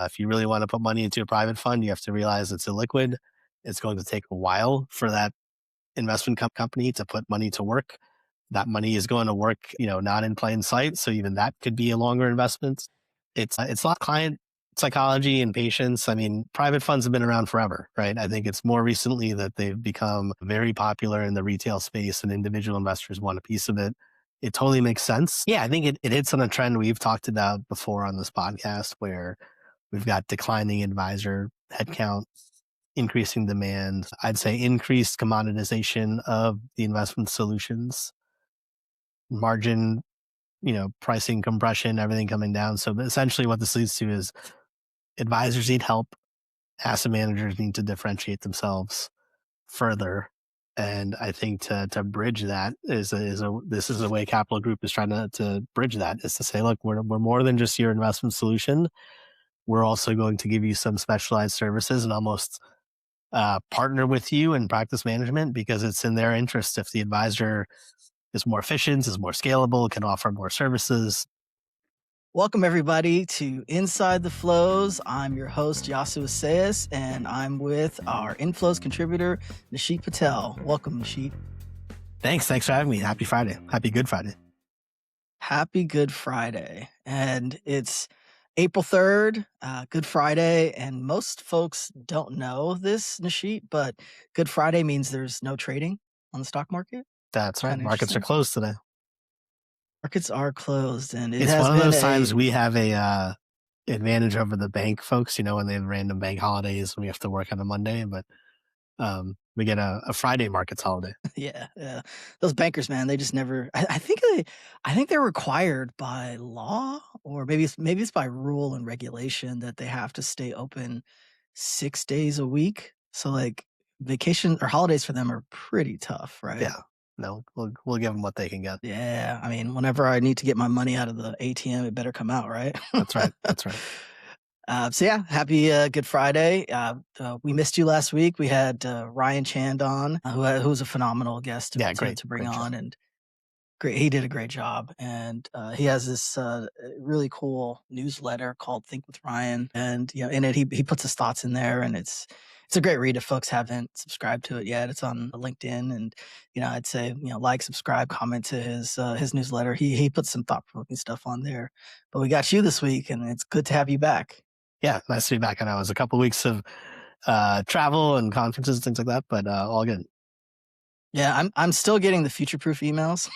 If you really want to put money into a private fund, you have to realize it's illiquid. It's going to take a while for that investment company to put money to work. That money is going to work, not in plain sight. So even that could be a longer investment. It's not client psychology and patience. I mean, private funds have been around forever, right? I think it's more recently that they've become very popular in the retail space and individual investors want a piece of it. It totally makes sense. Yeah, I think it hits on a trend we've talked about before on this podcast where we've got declining advisor headcount, increasing demand. I'd say increased commoditization of the investment solutions, margin, pricing compression, everything coming down. So essentially what this leads to is advisors need help. Asset managers need to differentiate themselves further. And I think to bridge that this is a way Capital Group is trying to bridge that, is to say, look, we're more than just your investment solution. We're also going to give you some specialized services and almost partner with you in practice management because it's in their interest if the advisor is more efficient, is more scalable, can offer more services. Welcome, everybody, to Inside the Flows. I'm your host, Yasu Asayas, and I'm with our Inflows contributor, Nishit Patel. Welcome, Nishit. Thanks for having me. Happy Friday. Happy Good Friday. Happy Good Friday. And it's April 3rd, Good Friday. And most folks don't know this, Nishit, but Good Friday means there's no trading on the stock market. That's right. Markets are closed today. Markets are closed, and it's one of those times we have a advantage over the bank folks, when they have random bank holidays and we have to work on a Monday, but we get a Friday markets holiday. Yeah. Those bankers, man, they just never. I think they're required by law, or maybe it's by rule and regulation that they have to stay open 6 days a week. So like vacation or holidays for them are pretty tough, right? Yeah. No, we'll give them what they can get. Yeah. I mean, whenever I need to get my money out of the ATM, it better come out, right? That's right. That's right. So yeah, happy Good Friday. We missed you last week. We had Ryan Chand on, who was a phenomenal guest to bring on, and great. He did a great job, and he has this really cool newsletter called Think with Ryan, and in it he puts his thoughts in there, and it's a great read if folks haven't subscribed to it yet. It's on LinkedIn, and I'd say like, subscribe, comment to his newsletter. He puts some thought provoking stuff on there. But we got you this week, and it's good to have you back. Yeah, nice to be back. I know it was a couple of weeks of travel and conferences and things like that, but all good. Yeah, I'm still getting the Future Proof emails.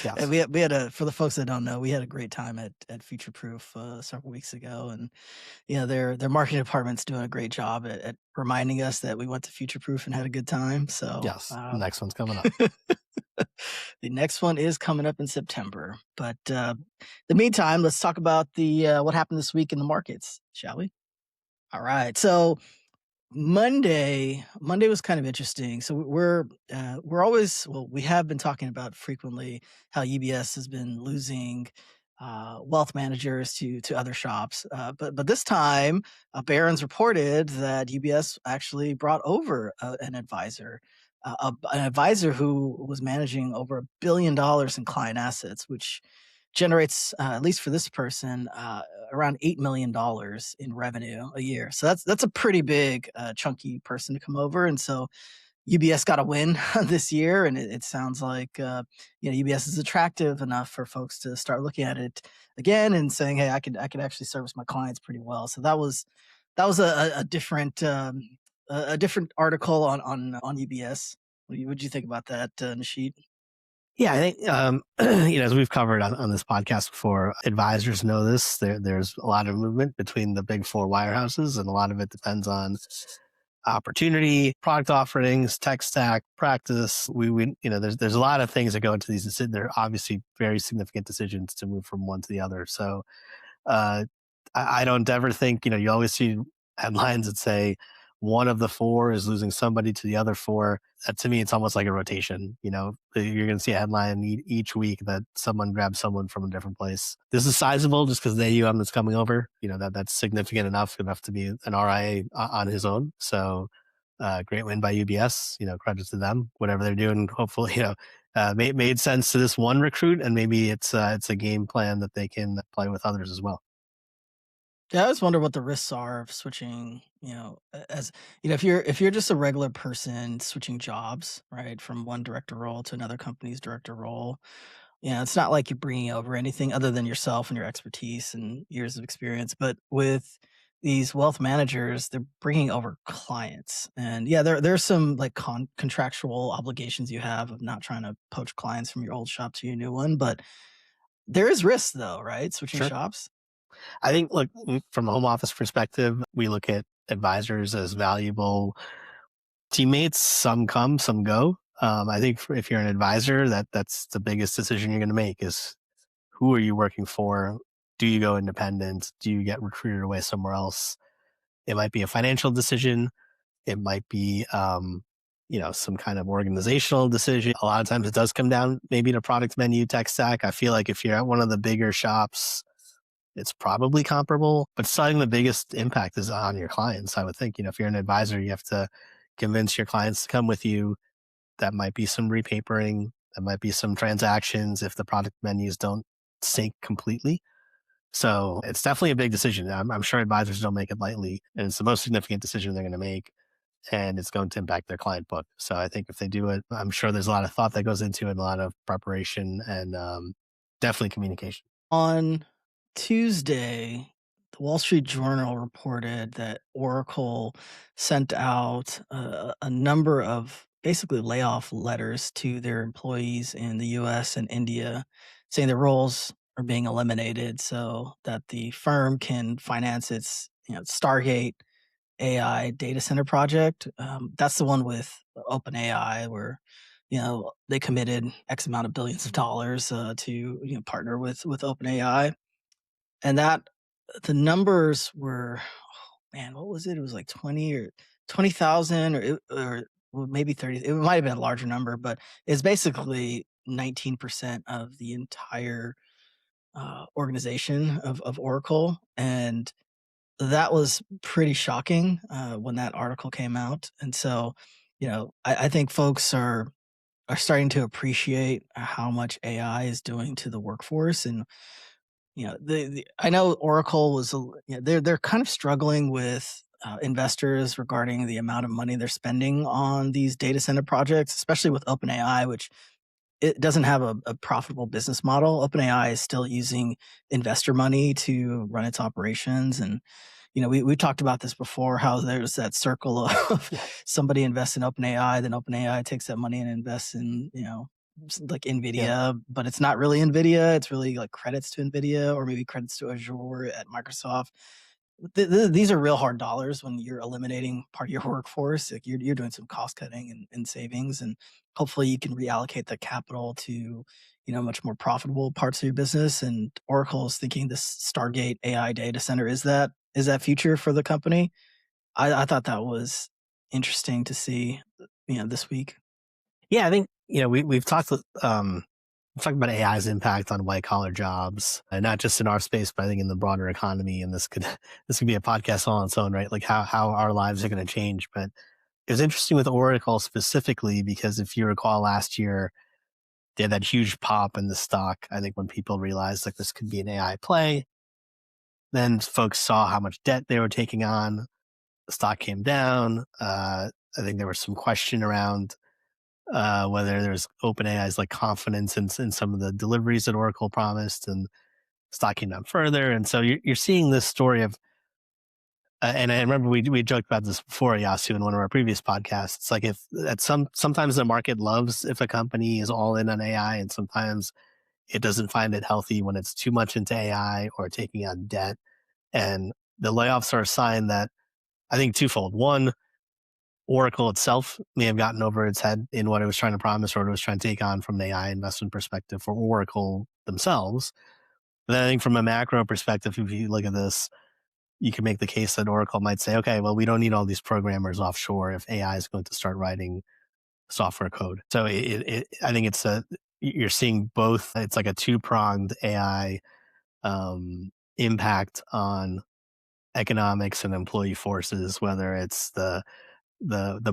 Yeah. And we had for the folks that don't know, we had a great time at Future Proof several weeks ago, and their marketing department's doing a great job at reminding us that we went to Future Proof and had a good time. So yes, the next one's coming up. The next one is coming up in September. But the meantime, let's talk about the what happened this week in the markets, shall we? All right. So Monday was kind of interesting. So we're always, we have been talking about frequently how UBS has been losing wealth managers to other shops. But this time, Barron's reported that UBS actually brought over an advisor. An advisor who was managing over $1 billion in client assets, which generates, at least for this person, around $8 million in revenue a year. So that's a pretty big, chunky person to come over. And so UBS got a win this year, and it sounds like UBS is attractive enough for folks to start looking at it again and saying, "Hey, I could actually service my clients pretty well." So that was a different article on UBS. What did you think about that, Nishit? Yeah, I think as we've covered on this podcast before, advisors know this. There's a lot of movement between the big four wirehouses, and a lot of it depends on opportunity, product offerings, tech stack, practice. There's a lot of things that go into these decisions. They're obviously very significant decisions to move from one to the other. So I don't ever think, you always see headlines that say one of the four is losing somebody to the other four. To me, it's almost like a rotation. You're going to see a headline each week that someone grabs someone from a different place. This is sizable just because the AUM that's coming over, that's significant enough to be an RIA on his own. So great win by UBS, credit to them, whatever they're doing. Hopefully, made sense to this one recruit, and maybe it's a game plan that they can play with others as well. Yeah, I always wonder what the risks are of switching, as if you're just a regular person switching jobs, right, from one director role to another company's director role. It's not like you're bringing over anything other than yourself and your expertise and years of experience. But with these wealth managers, they're bringing over clients, and yeah, there's some like contractual obligations you have of not trying to poach clients from your old shop to your new one. But there is risk, though, right? Switching Sure. shops. I think, look, from a home office perspective, we look at advisors as valuable teammates. Some come, some go. I think if you're an advisor, that's the biggest decision you're going to make is who are you working for? Do you go independent? Do you get recruited away somewhere else? It might be a financial decision. It might be, some kind of organizational decision. A lot of times it does come down maybe to product menu, tech stack. I feel like if you're at one of the bigger shops, it's probably comparable, but still, I think the biggest impact is on your clients. I would think, if you're an advisor, you have to convince your clients to come with you. That might be some repapering. That might be some transactions if the product menus don't sync completely. So it's definitely a big decision. I'm sure advisors don't make it lightly, and it's the most significant decision they're going to make, and it's going to impact their client book. So I think if they do it, I'm sure there's a lot of thought that goes into it, and a lot of preparation, and definitely communication. On Tuesday, the Wall Street Journal reported that Oracle sent out a number of basically layoff letters to their employees in the US and India, saying their roles are being eliminated so that the firm can finance its Stargate AI data center project. That's the one with OpenAI where they committed X amount of billions of dollars to partner with OpenAI, and that the numbers were, man, what was it? It was like 20,000 or well, maybe 30. It might have been a larger number, but it's basically 19% of the entire organization of Oracle, and that was pretty shocking, when that article came out, and so, I think folks are starting to appreciate how much AI is doing to the workforce, and, the I know Oracle was they're kind of struggling with, investors regarding the amount of money they're spending on these data center projects, especially with OpenAI, which it doesn't have a profitable business model. OpenAI is still using investor money to run its operations, and we talked about this before, how there's that circle of Yeah. somebody invests in OpenAI, then OpenAI takes that money and invests in, like Yeah. NVIDIA, but it's not really NVIDIA. It's really like credits to NVIDIA or maybe credits to Azure at Microsoft. These are real hard dollars when you're eliminating part of your workforce. Like you're doing some cost cutting and savings, and hopefully you can reallocate the capital to much more profitable parts of your business. And Oracle is thinking this Stargate AI data center is that future for the company. I thought that was interesting to see, this week. Yeah, I think we've talked about AI's impact on white collar jobs, and not just in our space, but I think in the broader economy. And this could this could be a podcast all on its own, right? Like how our lives are going to change. But it was interesting with Oracle specifically because if you recall last year, they had that huge pop in the stock. I think when people realized like this could be an AI play, then folks saw how much debt they were taking on. The stock came down. I think there was some question around whether there's OpenAI's like confidence in some of the deliveries that Oracle promised, and stock came down further. And so you're seeing this story of, and I remember we joked about this before, Yasu, in one of our previous podcasts. It's like if at sometimes the market loves if a company is all in on AI, and sometimes it doesn't find it healthy when it's too much into AI or taking on debt. And the layoffs are a sign that, I think, twofold. One, Oracle itself may have gotten over its head in what it was trying to promise or what it was trying to take on from an AI investment perspective for Oracle themselves. But then I think from a macro perspective, if you look at this, you can make the case that Oracle might say, okay, well, we don't need all these programmers offshore if AI is going to start writing software code. So I think you're seeing both. It's like a two pronged AI impact on economics and employee forces, whether it's the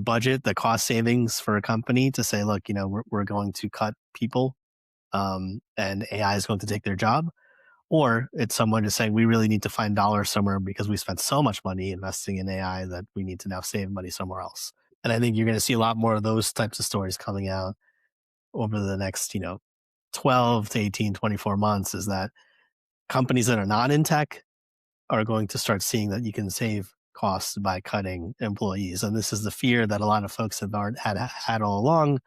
budget, the cost savings for a company to say, look, we're going to cut people, and AI is going to take their job, or it's someone just saying we really need to find dollars somewhere because we spent so much money investing in AI that we need to now save money somewhere else. And I think you're going to see a lot more of those types of stories coming out over the next, 12 to 18, 24 months, is that companies that are not in tech are going to start seeing that you can save costs by cutting employees. And this is the fear that a lot of folks have had all along.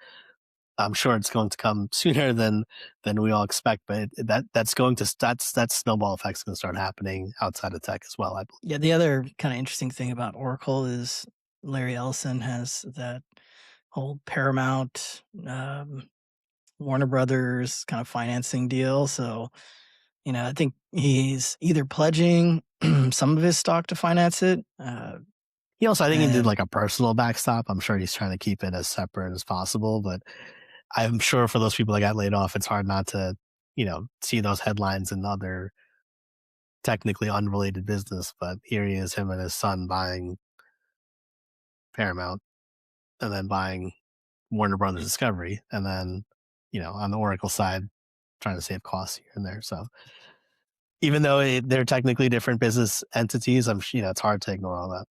I'm sure it's going to come sooner than we all expect, but that snowball effect is going to start happening outside of tech as well, I believe. Yeah, the other kind of interesting thing about Oracle is Larry Ellison has that whole Paramount, Warner Brothers kind of financing deal. So, I think he's either pledging some of his stock to finance it, I think he did and like a personal backstop. I'm sure he's trying to keep it as separate as possible, but I'm sure for those people that got laid off, it's hard not to, see those headlines in other technically unrelated business. But here he is, him and his son buying Paramount and then buying Warner Brothers Discovery, and then, on the Oracle side, trying to save costs here and there. So even though they're technically different business entities, it's hard to ignore all that.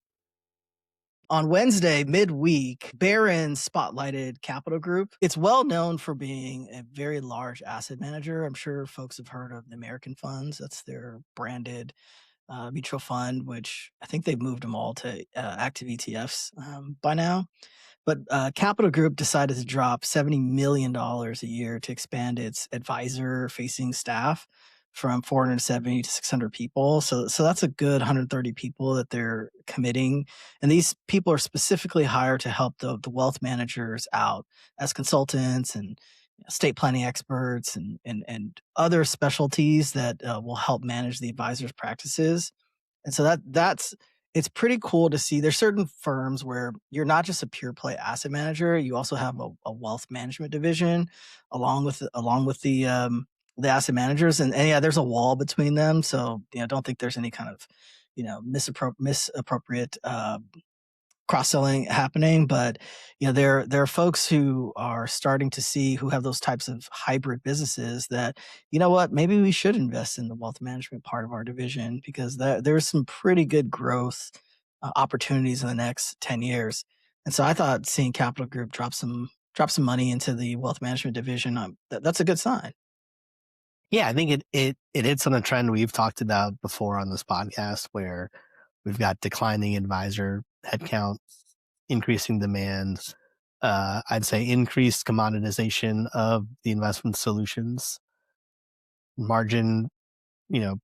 on Wednesday, midweek, Barron spotlighted Capital Group. It's well known for being a very large asset manager. I'm sure folks have heard of the American Funds. That's their branded mutual fund, which I think they've moved them all to active ETFs by now. But Capital Group decided to drop $70 million a year to expand its advisor-facing staff from 470 to 600 people. So that's a good 130 people that they're committing, and these people are specifically hired to help the wealth managers out as consultants and estate planning experts and other specialties that will help manage the advisors' practices. And so that's it's pretty cool to see. There's certain firms where you're not just a pure play asset manager, you also have a wealth management division along with the asset managers, and yeah, there's a wall between them. So don't think there's any kind of misappropriate cross-selling happening, but there are folks who are starting to see, who have those types of hybrid businesses, that what, maybe we should invest in the wealth management part of our division, because there's some pretty good growth opportunities in the next 10 years. And so I thought seeing Capital Group drop some money into the wealth management division, that's a good sign. Yeah, I think it hits on a trend we've talked about before on this podcast, where we've got declining advisor headcount, increasing demand. I'd say increased commoditization of the investment solutions, margin,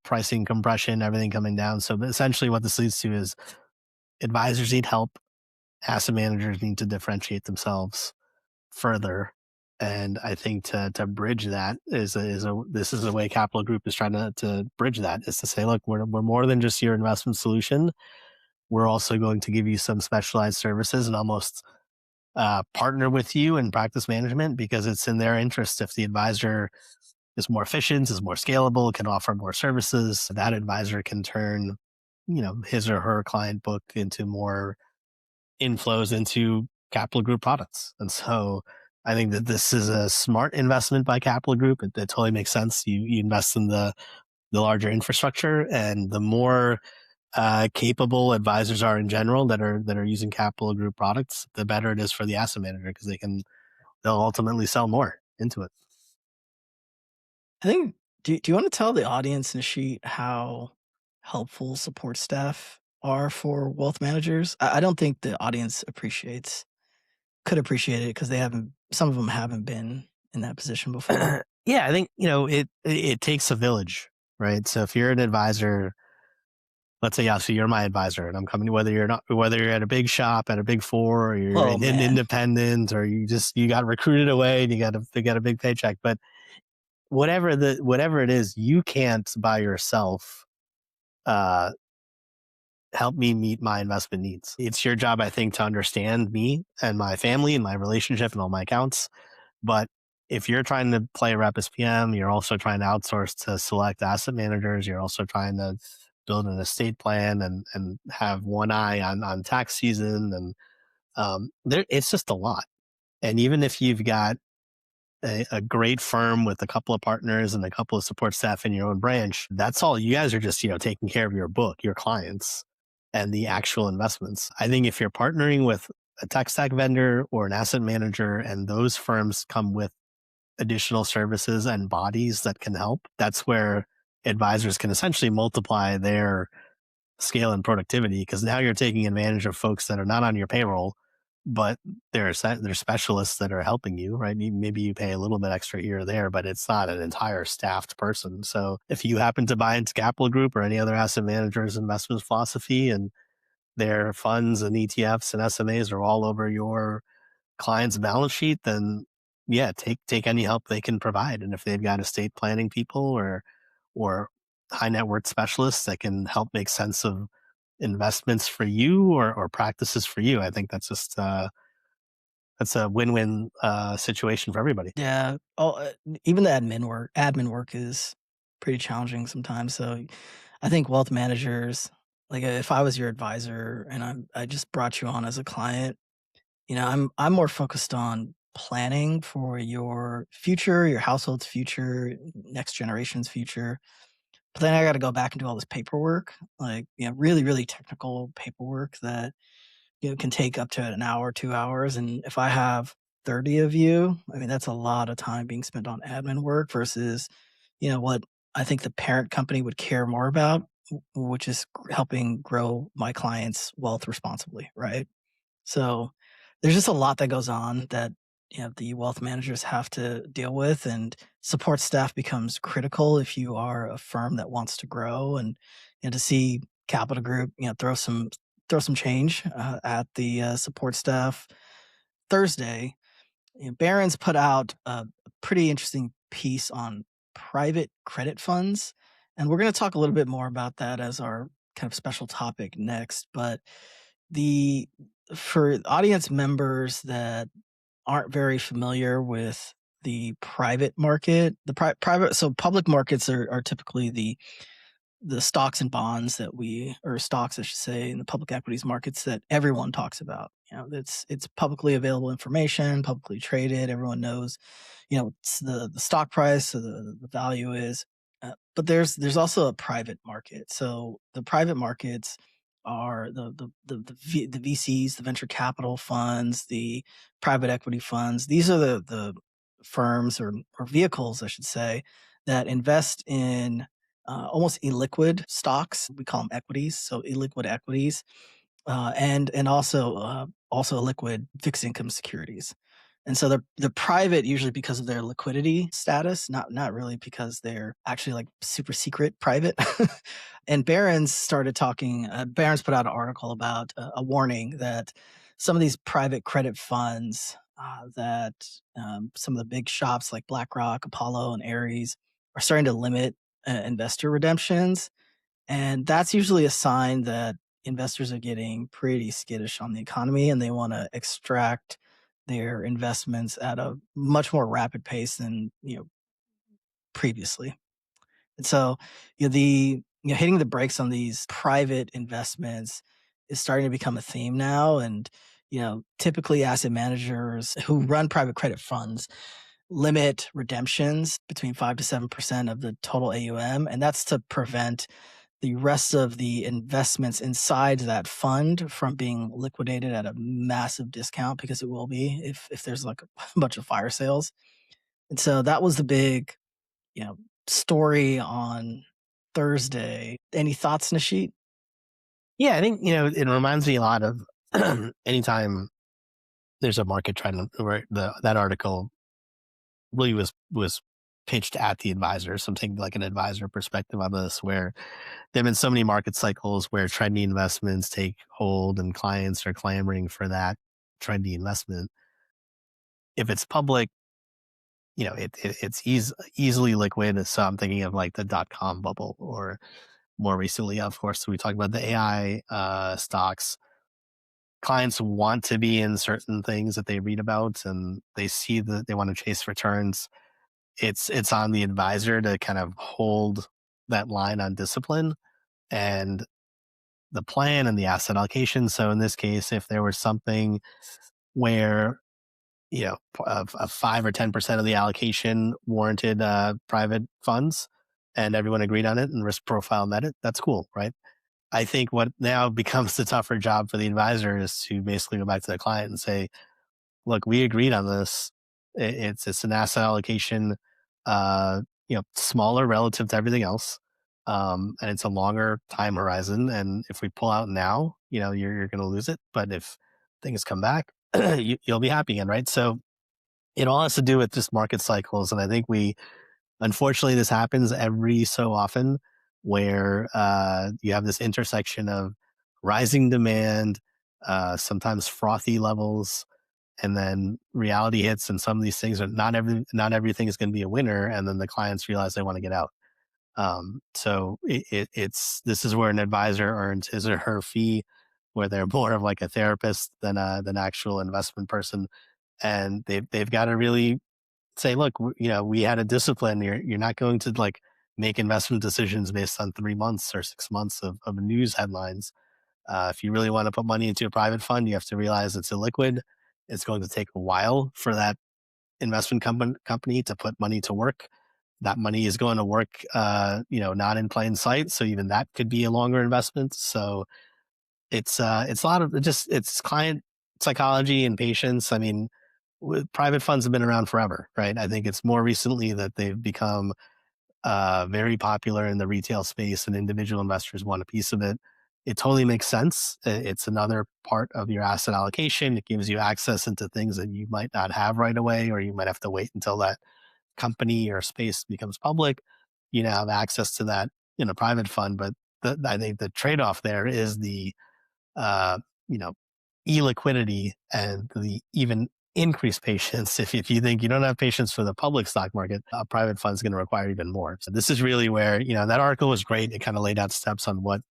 pricing compression, everything coming down. So essentially, what this leads to is advisors need help, asset managers need to differentiate themselves further. And I think to bridge that this is a way Capital Group is trying to bridge that, is to say, look, we're more than just your investment solution. We're also going to give you some specialized services and almost partner with you in practice management, because it's in their interest. If the advisor is more efficient, is more scalable, can offer more services, that advisor can turn, his or her client book into more inflows into Capital Group products. And so I think that this is a smart investment by Capital Group. It totally makes sense. You invest in the larger infrastructure, and the more capable advisors are in general that are using Capital Group products, the better it is for the asset manager, because they'll ultimately sell more into it. I think, do you want to tell the audience, Nishit, how helpful support staff are for wealth managers? I don't think the audience could appreciate it, because some of them haven't been in that position before. Yeah, I think it takes a village, right? So if you're an advisor, let's say, yeah, so you're my advisor, and I'm coming to, whether you're at a big shop, at a big four, or you're Oh an man. independent, or you got recruited away and you got a big paycheck. But whatever it is, you can't by yourself uh, help me meet my investment needs. It's your job, I think, to understand me and my family and my relationship and all my accounts. But if you're trying to play rep as PM, you're also trying to outsource to select asset managers. You're also trying to build an estate plan and have one eye on tax season. And it's just a lot. And even if you've got a great firm with a couple of partners and a couple of support staff in your own branch, that's all. You guys are just, taking care of your book, your clients, and the actual investments. I think if you're partnering with a tech stack vendor or an asset manager and those firms come with additional services and bodies that can help, that's where advisors can essentially multiply their scale and productivity, because now you're taking advantage of folks that are not on your payroll, but they're specialists that are helping you, right? Maybe you pay a little bit extra here or there, but it's not an entire staffed person. So if you happen to buy into Capital Group or any other asset manager's investment philosophy, and their funds and ETFs and SMAs are all over your client's balance sheet, then yeah, take any help they can provide. And if they've got estate planning people or high net worth specialists that can help make sense of investments for you, or practices for you, I think that's a win-win situation for everybody. Yeah. Even the admin work is pretty challenging sometimes. So I think wealth managers, like if I was your advisor and I just brought you on as a client, I'm more focused on planning for your future, your household's future, next generation's future. But then I got to go back and do all this paperwork, like, really, really technical paperwork that, can take up to an hour, 2 hours. And if I have 30 of you, I mean, that's a lot of time being spent on admin work versus, what I think the parent company would care more about, which is helping grow my clients' wealth responsibly, right? So there's just a lot that goes on that the wealth managers have to deal with, and support staff becomes critical if you are a firm that wants to grow. And to see Capital Group throw some change at the support staff Thursday. Barron's put out a pretty interesting piece on private credit funds, and we're going to talk a little bit more about that as our kind of special topic next. But the for audience members that aren't very familiar with the private market, private so public markets are typically the stocks and bonds that or stocks, I should say, in the public equities markets that everyone talks about. It's publicly available information, publicly traded. Everyone knows, it's the stock price, so the value is. But there's also a private market. So the private markets are the VCs, the venture capital funds, the private equity funds. These are the firms or vehicles, I should say, that invest in almost illiquid stocks. We call them equities, so illiquid equities, and also liquid fixed income securities. And so they're private usually because of their liquidity status, not really because they're actually like super secret private. And Barron's put out an article about a warning that some of these private credit funds that some of the big shops like BlackRock, Apollo, and Ares are starting to limit investor redemptions. And that's usually a sign that investors are getting pretty skittish on the economy and they want to extract their investments at a much more rapid pace than previously. And so hitting the brakes on these private investments is starting to become a theme now. And typically asset managers who run private credit funds limit redemptions between 5 to 7% of the total AUM, and that's to prevent the rest of the investments inside that fund from being liquidated at a massive discount, because it will be if there's like a bunch of fire sales. And so that was the big, you know, story on Thursday. Any thoughts, Nashit? Yeah, I think it reminds me a lot of anytime there's a market trend where that article really was pitched at the advisor. So I'm taking like an advisor perspective on this, where there have been so many market cycles where trendy investments take hold and clients are clamoring for that trendy investment. If it's public, it's easily liquid. So I'm thinking of like the .com bubble, or more recently, of course, we talked about the AI stocks. Clients want to be in certain things that they read about, and they see that they want to chase returns. It's on the advisor to kind of hold that line on discipline and the plan and the asset allocation. So in this case, if there was something where of 5 or 10% of the allocation warranted private funds, and everyone agreed on it, and risk profile met it. That's cool, right? I think what now becomes the tougher job for the advisor is to basically go back to the client and say, look, we agreed on this. It's an asset allocation, smaller relative to everything else, and it's a longer time horizon. And if we pull out now, you're going to lose it. But if things come back, you'll be happy again, right? So it all has to do with just market cycles, and I think unfortunately, this happens every so often where you have this intersection of rising demand, sometimes frothy levels, and then reality hits, and some of these things are not everything is going to be a winner, and then the clients realize they want to get out. So it's this is where an advisor earns his or her fee, where they're more of like a therapist than actual investment person, and they've got to really say, look, we had a discipline. You're not going to like make investment decisions based on 3 months or 6 months of news headlines. If you really want to put money into a private fund, you have to realize it's illiquid. It's going to take a while for that investment company to put money to work. That money is going to work, not in plain sight. So even that could be a longer investment. So it's a lot of it's client psychology and patience. I mean, private funds have been around forever, right? I think it's more recently that they've become very popular in the retail space, and individual investors want a piece of it. It totally makes sense. It's another part of your asset allocation. It gives you access into things that you might not have right away, or you might have to wait until that company or space becomes public. You now have access to that in a private fund, but I think the trade-off there is the uh, you know, illiquidity and the even increased patience. If you think you don't have patience for the public stock market, a private fund is going to require even more. So this is really where, that article was great. It kind of laid out steps on what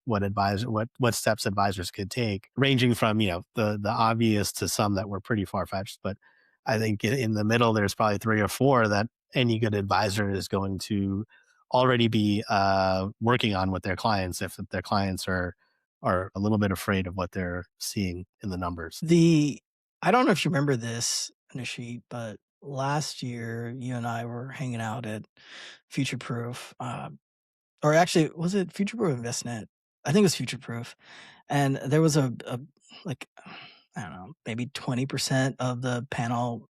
steps advisors could take, ranging from, the obvious to some that were pretty far fetched. But I think in the middle, there's probably three or four that any good advisor is going to already be working on with their clients if their clients are a little bit afraid of what they're seeing in the numbers. The I don't know if you remember this, Nishi, but last year you and I were hanging out at Future Proof, or actually, was it Future Proof InvestNet? I think it was Future Proof, and there was a like I don't know, maybe 20% of the panel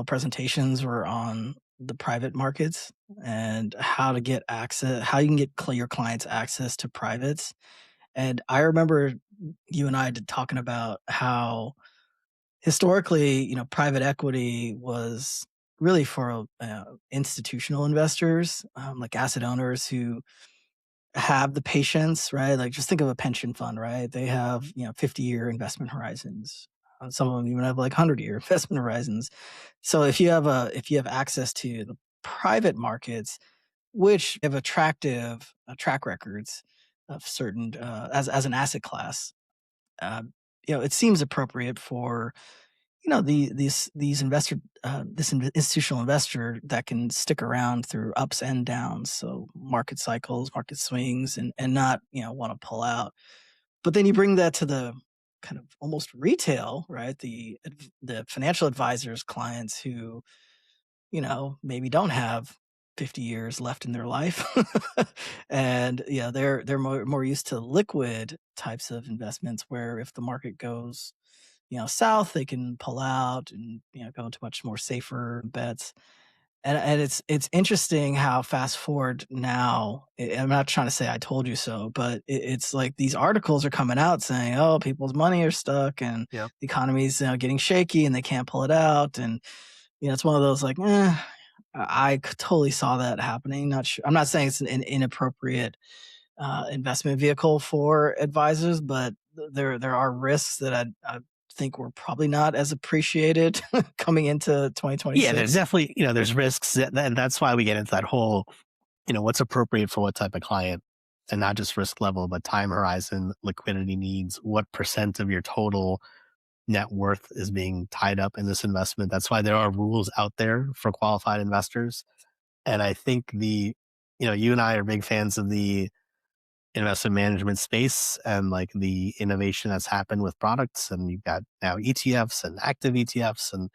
presentations were on the private markets and how to get access, how you can get your clients access to privates. And I remember you and I did talking about how historically, private equity was really for institutional investors, like asset owners who have the patience, right? Like just think of a pension fund, right? They have 50-year investment horizons. Some of them even have like 100-year investment horizons. So if you have access to the private markets, which have attractive track records of certain as an asset class, uh, it seems appropriate for these investor institutional investor that can stick around through ups and downs, so market cycles, market swings, and not want to pull out. But then you bring that to the kind of almost retail, right? The financial advisors clients who maybe don't have 50 years left in their life. And yeah, they're more used to liquid types of investments where if the market goes south, they can pull out and go into much more safer bets. And it's interesting how fast forward now. I'm not trying to say I told you so, but it's like these articles are coming out saying, "Oh, people's money are stuck, and Yeah. the economy's getting shaky, and they can't pull it out." And it's one of those like, totally saw that happening. Not sure. I'm not saying it's an inappropriate investment vehicle for advisors, but there are risks that I think were probably not as appreciated coming into Yeah, there's 2026. definitely, there's risks. And that's why we get into that whole, what's appropriate for what type of client, and not just risk level, but time horizon, liquidity needs, what percent of your total net worth is being tied up in this investment. That's why there are rules out there for qualified investors. And I think you and I are big fans of the investment management space and like the innovation that's happened with products. And you've got now ETFs and active ETFs. And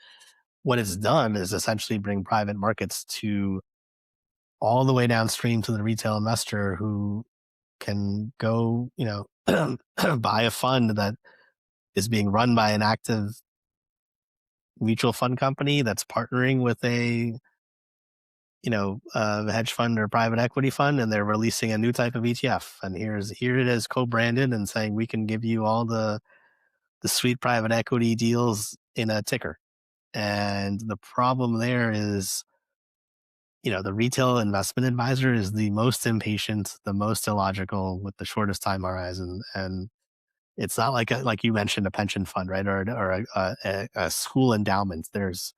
what it's done is essentially bring private markets to all the way downstream to the retail investor who can go, buy a fund that is being run by an active mutual fund company that's partnering with a hedge fund or private equity fund, and they're releasing a new type of ETF. And here it is co-branded and saying we can give you all the sweet private equity deals in a ticker. And the problem there is, the retail investment advisor is the most impatient, the most illogical, with the shortest time horizon. And it's not like you mentioned, a pension fund, right, or a school endowment. Those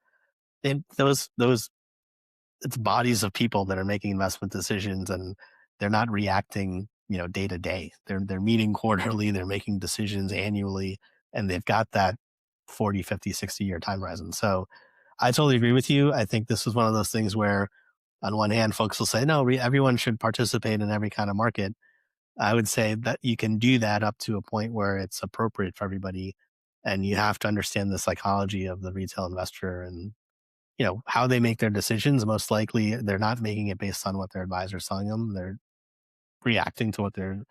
it's bodies of people that are making investment decisions, and they're not reacting, day to day. They're meeting quarterly, they're making decisions annually, and they've got that 40, 50, 60 year time horizon. So I totally agree with you. I think this is one of those things where, on one hand, folks will say, no, everyone should participate in every kind of market. I would say that you can do that up to a point where it's appropriate for everybody. And you have to understand the psychology of the retail investor, and how they make their decisions. Most likely they're not making it based on what their advisor's telling them. They're reacting to what they're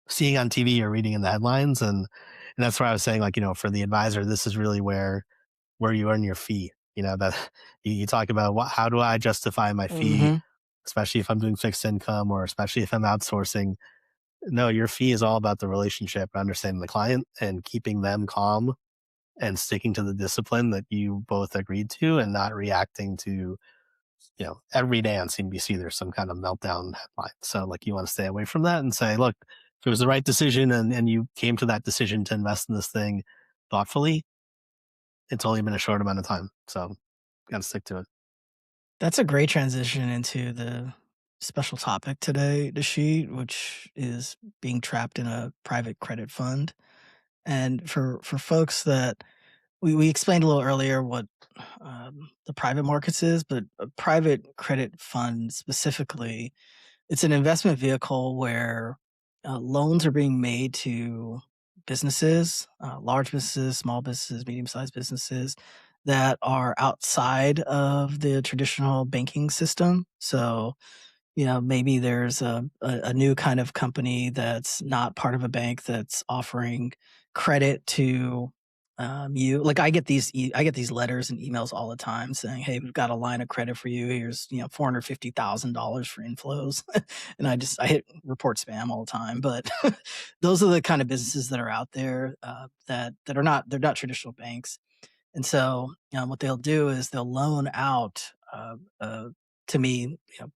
seeing on TV or reading in the headlines. And that's why I was saying, like, for the advisor, this is really where you earn your fee. That you talk about, how do I justify my fee, Hmm. especially if I'm doing fixed income, or especially if I'm outsourcing. No, your fee is all about the relationship, understanding the client and keeping them calm and sticking to the discipline that you both agreed to, and not reacting to, every day on CNBC, there's some kind of meltdown headline. So, like, you want to stay away from that and say, look, if it was the right decision, and you came to that decision to invest in this thing thoughtfully, it's only been a short amount of time. So, got to stick to it. That's a great transition into the special topic today, the sheet, which is being trapped in a private credit fund. And for folks that we explained a little earlier what the private markets is, but a private credit fund specifically, it's an investment vehicle where loans are being made to businesses, large businesses, small businesses, medium sized businesses that are outside of the traditional banking system. So, maybe there's a new kind of company that's not part of a bank that's offering credit to you. Like I get these letters and emails all the time saying, "Hey, we've got a line of credit for you. Here's $450,000 for inflows," and I hit report spam all the time. But those are the kind of businesses that are out there that are not they're not traditional banks. And so, what they'll do is they'll loan out to me,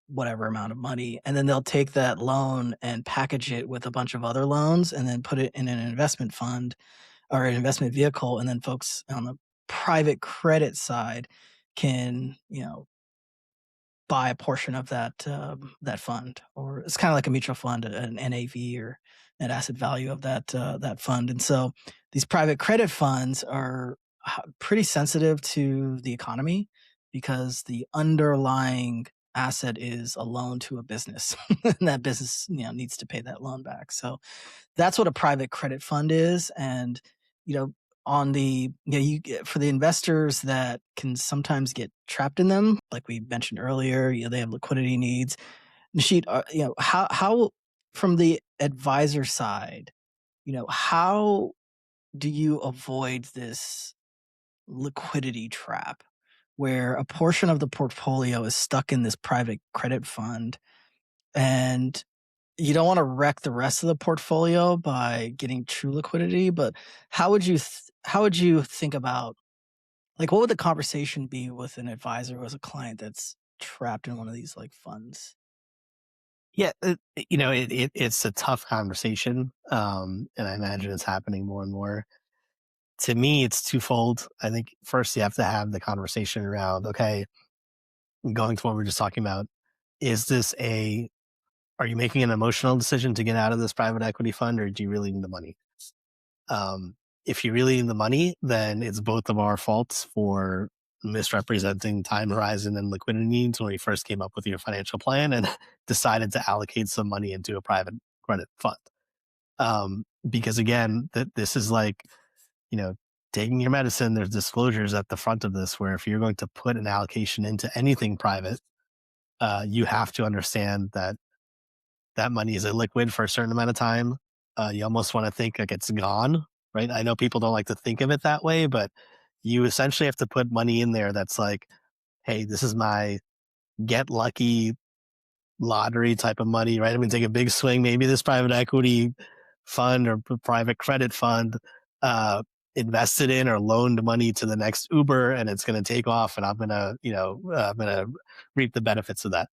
whatever amount of money, and then they'll take that loan and package it with a bunch of other loans, and then put it in an investment fund or an investment vehicle, and then folks on the private credit side can, buy a portion of that fund, or it's kind of like a mutual fund, an NAV or net asset value of that fund. And so these private credit funds are pretty sensitive to the economy because the underlying asset is a loan to a business, and that business needs to pay that loan back. So that's what a private credit fund is. And, you know, on the, for the investors that can sometimes get trapped in them, like we mentioned earlier, they have liquidity needs. Nashid, how from the advisor side, how do you avoid this liquidity trap where a portion of the portfolio is stuck in this private credit fund, and you don't want to wreck the rest of the portfolio by getting true liquidity? But how would you think about, like, what would the conversation be with an advisor who has a client that's trapped in one of these like funds? Yeah, it's a tough conversation, and I imagine it's happening more and more. To me, it's twofold. I think first you have to have the conversation around, okay, going to what we were just talking about, is this a are you making an emotional decision to get out of this private equity fund, or do you really need the money? Um, if you really need the money, then it's both of our faults for misrepresenting time horizon and liquidity needs when we first came up with your financial plan and decided to allocate some money into a private credit fund. Because again, this is like, you know, taking your medicine, there's disclosures at the front of this where if you're going to put an allocation into anything private, you have to understand that that money is illiquid for a certain amount of time. You almost want to think like it's gone, right? I know people don't like to think of it that way, but you essentially have to put money in there that's like, hey, this is my get lucky lottery type of money, right? I'm going to take a big swing. Maybe this private equity fund or private credit fund uh, invested in or loaned money to the next Uber, and it's going to take off, and I'm going to, I'm going to reap the benefits of that.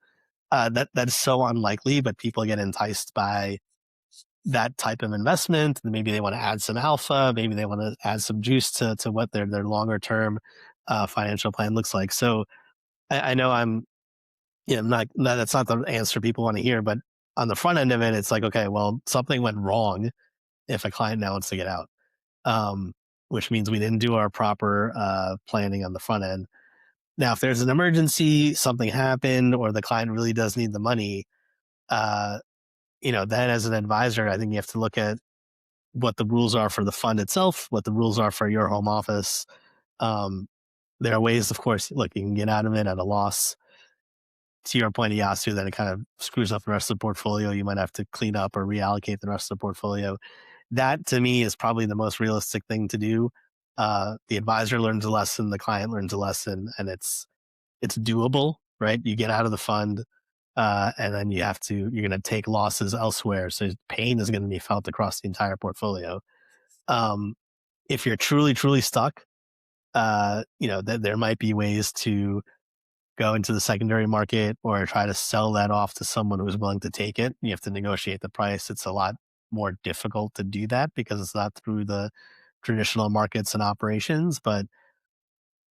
That's so unlikely, but people get enticed by that type of investment. Maybe they want to add some alpha. Maybe they want to add some juice to what their longer term financial plan looks like. So I know not that's not the answer people want to hear, but on the front end of it, it's like, okay, well, something went wrong if a client now wants to get out, um, which means we didn't do our proper planning on the front end. Now, if there's an emergency, something happened, or the client really does need the money, uh, then as an advisor, I think you have to look at what the rules are for the fund itself, what the rules are for your home office. Um, there are ways, of course, look, you can get out of it at a loss. To your point, Yasu, that it kind of screws up the rest of the portfolio. You might have to clean up or reallocate the rest of the portfolio. That to me is probably the most realistic thing to do. The advisor learns a lesson, the client learns a lesson, and it's doable, right? You get out of the fund, and then you're going to take losses elsewhere. So pain is going to be felt across the entire portfolio. Um, if you're truly, truly stuck, there might be ways to go into the secondary market or try to sell that off to someone who's willing to take it. You have to negotiate the price. It's a lot more difficult to do that because it's not through the traditional markets and operations. But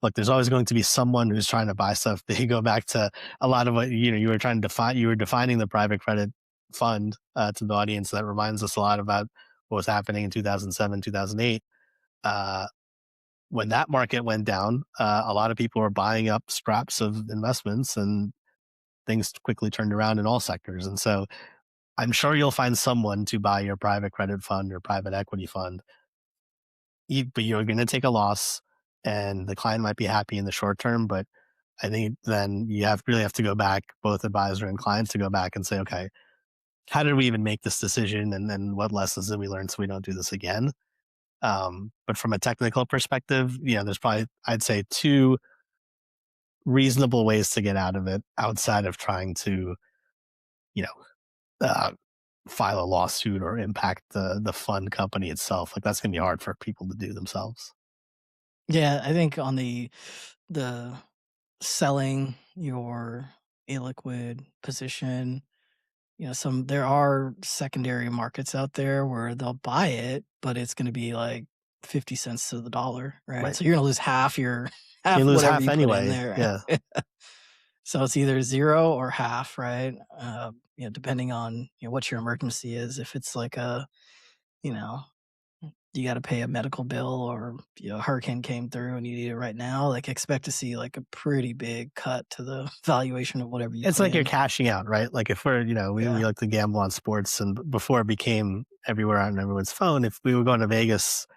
look, there's always going to be someone who's trying to buy stuff. They go back to a lot of what you were trying to define. You were defining the private credit fund to the audience. That reminds us a lot about what was happening in 2007, 2008. Uh, when that market went down, a lot of people were buying up scraps of investments, and things quickly turned around in all sectors. And so I'm sure you'll find someone to buy your private credit fund or private equity fund, but you're going to take a loss, and the client might be happy in the short term. But I think then really have to go back, both advisor and client, to go back and say, okay, how did we even make this decision? And then what lessons did we learn so we don't do this again? But from a technical perspective, there's probably, I'd say, two reasonable ways to get out of it outside of trying to, you know, uh, file a lawsuit or impact the fund company itself. Like that's gonna be hard for people to do themselves. Yeah, I think on the selling your illiquid position, there are secondary markets out there where they'll buy it, but it's going to be like 50 cents to the dollar, right? Right. So you're going to lose half your You half lose whatever half you put in anyway. there. Yeah. So it's either 0 or half, right? Depending on, what your emergency is. If it's like you know, you gotta pay a medical bill or, a hurricane came through and you need it right now, like, expect to see, like, a pretty big cut to the valuation of whatever you It's put like you're in. cashing out, right? Like if we Yeah. like to gamble on sports, and before it became everywhere on everyone's phone, if we were going to Vegas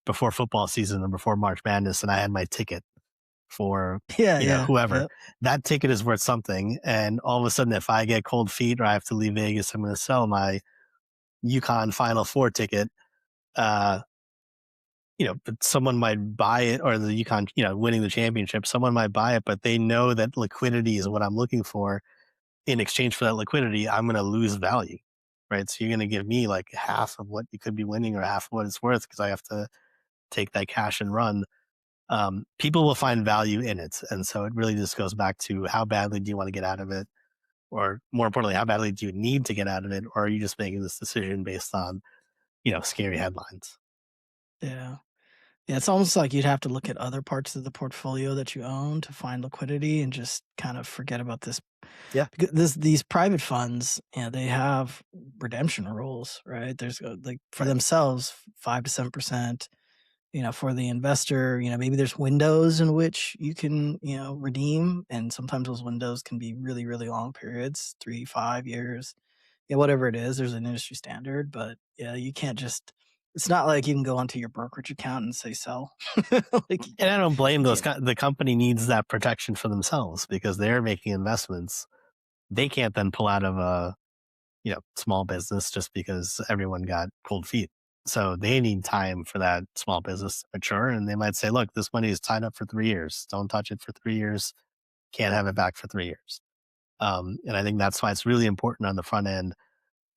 before football season or before March Madness and I had my ticket for, Yeah, yeah, whoever, yep. that ticket is worth something. And all of a sudden, if I get cold feet or I have to leave Vegas, I'm going to sell my UConn Final Four ticket. Uh, but someone might buy it, or the UConn, winning the championship, someone might buy it, but they know that liquidity is what I'm looking for. In exchange for that liquidity, I'm going to lose value, right? So you're going to give me like half of what you could be winning or half of what it's worth because I have to take that cash and run. People will find value in it. And so it really just goes back to how badly do you want to get out of it? Or more importantly, how badly do you need to get out of it? Or are you just making this decision based on, scary headlines? Yeah. Yeah, it's almost like you'd have to look at other parts of the portfolio that you own to find liquidity and just kind of forget about this Yeah, because these private funds, they have redemption rules, right? There's, like, for right. themselves, 5 to 7%. For the investor, maybe there's windows in which you can, redeem. And sometimes those windows can be really, really long periods, 3, 5 years. Yeah, whatever it is, there's an industry standard. But yeah, you can't just It's not like you can go onto your brokerage account and say sell. Like, And I don't blame you those. can't. The company needs that protection for themselves because they're making investments. They can't then pull out of a small business just because everyone got cold feet. So they need time for that small business to mature, and they might say, "Look, this money is tied up for 3 years. Don't touch it for 3 years. Can't have it back for 3 years." And I think that's why it's really important on the front end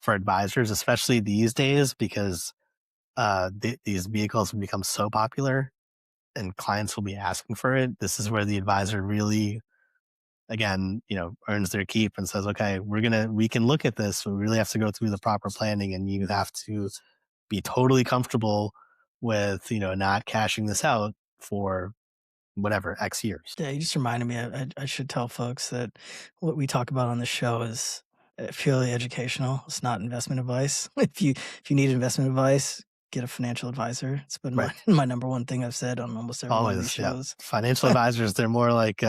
for advisors, especially these days, because these vehicles have become so popular and clients will be asking for it. This is where the advisor really, again, earns their keep and says, okay, we can look at this. We really have to go through the proper planning, and you have to be totally comfortable with, not cashing this out for whatever X years. Yeah, you just reminded me. I should tell folks that what we talk about on the show is purely educational. It's not investment advice. If you need investment advice, get a financial advisor. It's been my Right. my number one thing I've said on almost every one of these Always. Yeah. shows. Financial advisors, they're more like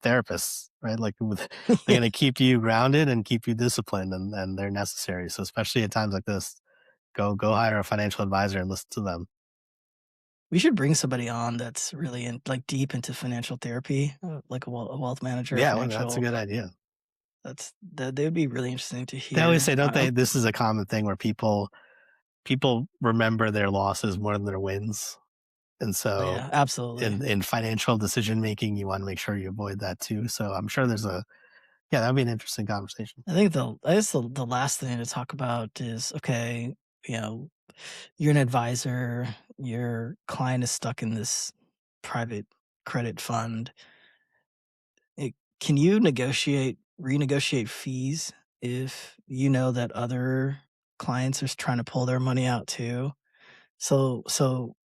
therapists, right? Like they're going to keep you grounded and keep you disciplined, and they're necessary. So especially at times like this, go hire a financial advisor and listen to them. We should bring somebody on that's really like deep into financial therapy, like a wealth manager, Yeah, well, that's a financial. good idea. That they would be really interesting to They always hear. say, don't they? This is a common thing where people remember their losses more than their wins. And Oh so yeah, absolutely. in financial decision making, you want to make sure you avoid that too. So I'm sure yeah, that'd be an interesting conversation. I guess the last thing to talk about is, okay, you know, you're an advisor, your client is stuck in this private credit fund. Can you renegotiate fees if you know that other clients are trying to pull their money out too? So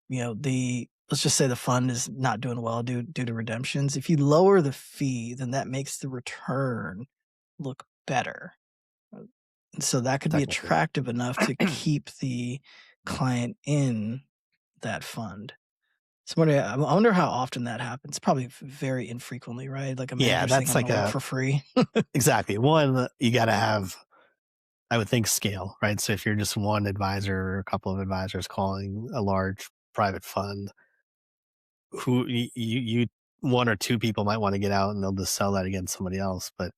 the let's just say the fund is not doing well due to redemptions. If you lower the fee, then that makes the return look better. And so that could be Technically. attractive enough to keep the client in that fund. So I wonder how often that happens. Probably very infrequently, right? Like a Yeah, manager saying, that's "I'm going like to work for free." exactly. One, you got to have, I would think, scale, right? So if you're just one advisor or a couple of advisors calling a large private fund, who you one or two people might want to get out and they'll just sell that against somebody else. But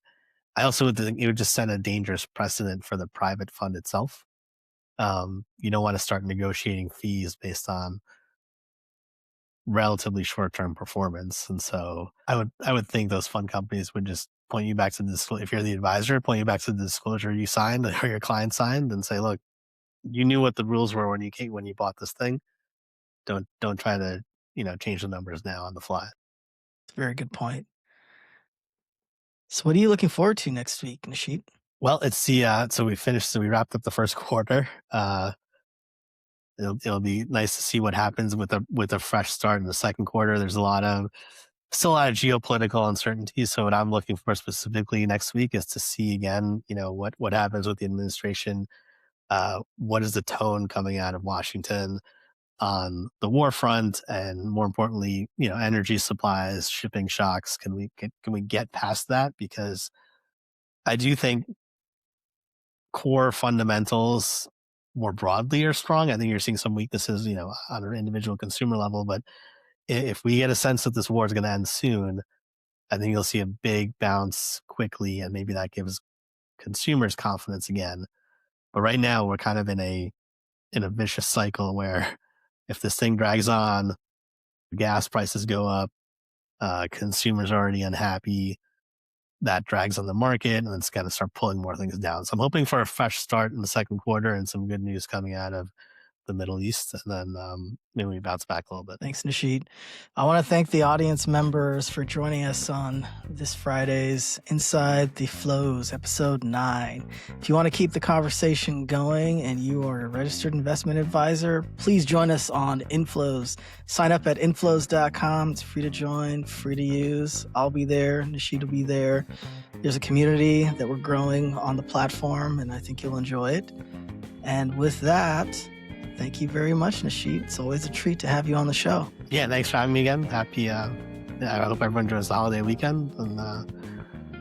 I also would think it would just set a dangerous precedent for the private fund itself. You don't want to start negotiating fees based on relatively short-term performance. And so I would think those fund companies would just point you back to this. If you're the advisor, point you back to the disclosure you signed or your client signed, and say, look, you knew what the rules were when you bought this thing. Don't try to change the numbers now on the fly. It's a very good point. So what are you looking forward to next week, Nashit? Well, it's the so we wrapped up the first quarter. It'll be nice to see what happens with a fresh start in the second quarter. There's still a lot of geopolitical uncertainty. So what I'm looking for specifically next week is to see again, what happens with the administration. What is the tone coming out of Washington on the war front, and more importantly, energy supplies, shipping shocks. Can we get past that? Because I do think core fundamentals more broadly are strong. I think you're seeing some weaknesses, on an individual consumer level. But if we get a sense that this war is going to end soon, I think you'll see a big bounce quickly, and maybe that gives consumers confidence again. But right now, we're kind of in a vicious cycle where if this thing drags on, gas prices go up, consumers are already unhappy. That drags on the market, and it's going to start pulling more things down. So I'm hoping for a fresh start in the second quarter and some good news coming out of the Middle East, and then maybe we bounce back a little bit. Thanks, Nashit. I want to thank the audience members for joining us on this Friday's Inside the Flows, episode 9. If you want to keep the conversation going and you are a registered investment advisor, please join us on Inflows. Sign up at inflows.com. It's free to join, free to use. I'll be there. Nashit will be there. There's a community that we're growing on the platform, and I think you'll enjoy it. And with that, thank you very much, Nashit. It's always a treat to have you on the show. Yeah, thanks for having me again. I hope everyone enjoys the holiday weekend, and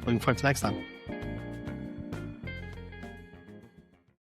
looking forward to next time.